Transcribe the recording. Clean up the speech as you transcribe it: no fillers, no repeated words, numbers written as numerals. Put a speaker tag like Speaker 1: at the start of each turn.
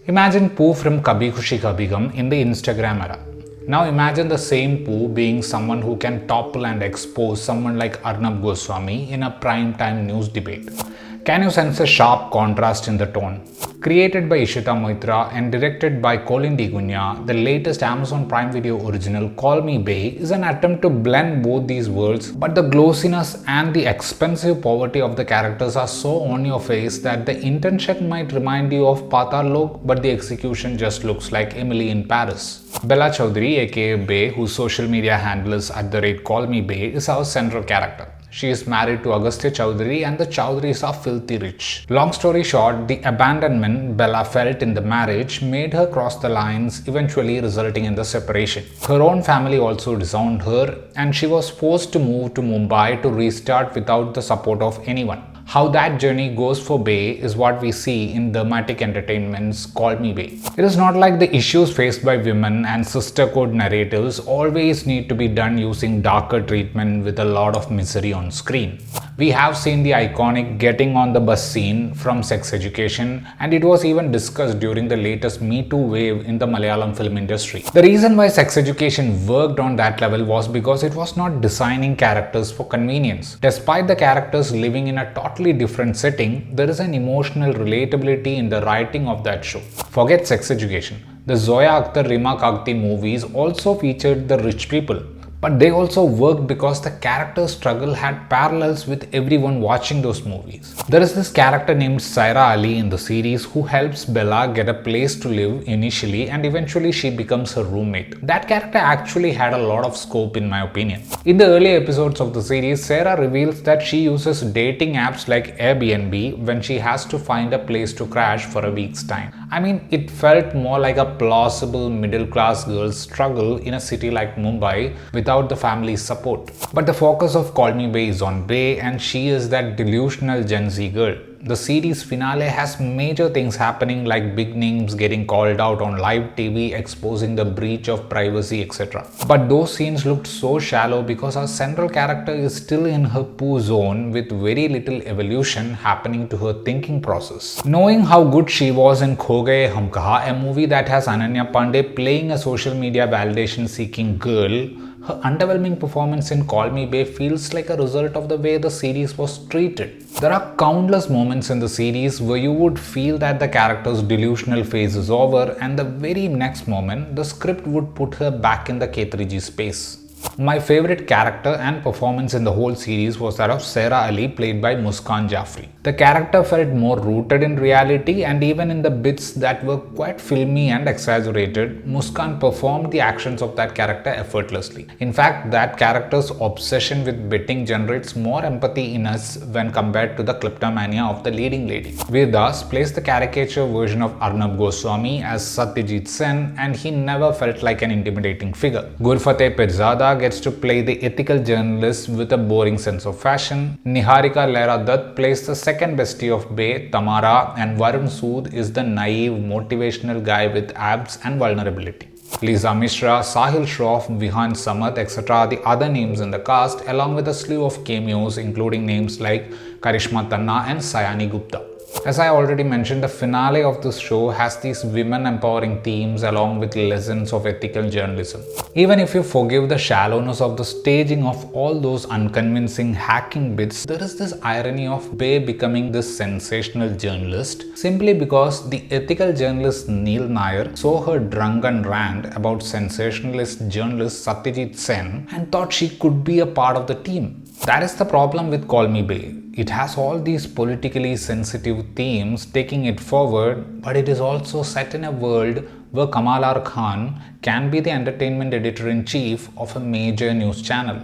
Speaker 1: Imagine Pooh from Kabhi Khushi Kabhie Gham in the Instagram era. Now imagine the same Pooh being someone who can topple and expose someone like Arnab Goswami in a prime-time news debate. Can you sense a sharp contrast in the tone? Created by Ishita Moitra and directed by Colin Di Gunya, the latest Amazon Prime Video original Call Me Bay is an attempt to blend both these worlds, but the glossiness and the expensive poverty of the characters are so on your face that the intention might remind you of Patal Lok, but the execution just looks like Emily in Paris. Bella Chaudhary aka Bay, whose social media handle is @CallMeBay, is our central character. She is married to Agastya Chaudhary and the Chaudharys are filthy rich. Long story short, the abandonment Bella felt in the marriage made her cross the lines, eventually resulting in the separation. Her own family also disowned her and she was forced to move to Mumbai to restart without the support of anyone. How that journey goes for Bay is what we see in Dramatic Entertainment's Call Me Bay. It is not like the issues faced by women and sister code narratives always need to be done using darker treatment with a lot of misery on screen. We have seen the iconic getting on the bus scene from Sex Education, and it was even discussed during the latest Me Too wave in the Malayalam film industry. The reason why Sex Education worked on that level was because it was not designing characters for convenience. Despite the characters living in a totally different setting, there is an emotional relatability in the writing of that show. Forget Sex Education. The Zoya Akhtar Rima Kagti movies also featured the rich people. But they also worked because the character's struggle had parallels with everyone watching those movies. There is this character named Saira Ali in the series who helps Bella get a place to live initially and eventually she becomes her roommate. That character actually had a lot of scope in my opinion. In the early episodes of the series, Sarah reveals that she uses dating apps like Airbnb when she has to find a place to crash for a week's time. I mean, it felt more like a plausible middle-class girl's struggle in a city like Mumbai without the family's support. But the focus of Call Me Bay is on Bay and she is that delusional Gen Z girl. The series finale has major things happening like big names getting called out on live TV, exposing the breach of privacy, etc. But those scenes looked so shallow because our central character is still in her poo zone with very little evolution happening to her thinking process. Knowing how good she was in Kho Gaye Hum Kaha, a movie that has Ananya Pandey playing a social media validation seeking girl, her underwhelming performance in Call Me Bay feels like a result of the way the series was treated. There are countless moments in the series where you would feel that the character's delusional phase is over and the very next moment the script would put her back in the K3G space. My favorite character and performance in the whole series was that of Sarah Ali, played by Muskan Jaffrey. The character felt more rooted in reality, and even in the bits that were quite filmy and exaggerated, Muskan performed the actions of that character effortlessly. In fact, that character's obsession with betting generates more empathy in us when compared to the kleptomania of the leading lady. Vedas plays the caricature version of Arnab Goswami as Satyajit Sen, and he never felt like an intimidating figure. Gurfateh Pirzada gets to play the ethical journalist with a boring sense of fashion. Niharika Lehra Dutt plays the second bestie of Bay, Tamara, and Varun Sood is the naive, motivational guy with abs and vulnerability. Lisa Mishra, Sahil Shroff, Vihan Samath, etc. are the other names in the cast, along with a slew of cameos including names like Karishma Tanna and Sayani Gupta. As I already mentioned, the finale of this show has these women empowering themes along with lessons of ethical journalism. Even if you forgive the shallowness of the staging of all those unconvincing hacking bits, there is this irony of Bay becoming this sensational journalist simply because the ethical journalist Neil Nair saw her drunken rant about sensationalist journalist Satyajit Sen and thought she could be a part of the team. That is the problem with Call Me Bay. It has all these politically sensitive themes taking it forward, but it is also set in a world where Kamal R. Khan can be the entertainment editor-in-chief of a major news channel.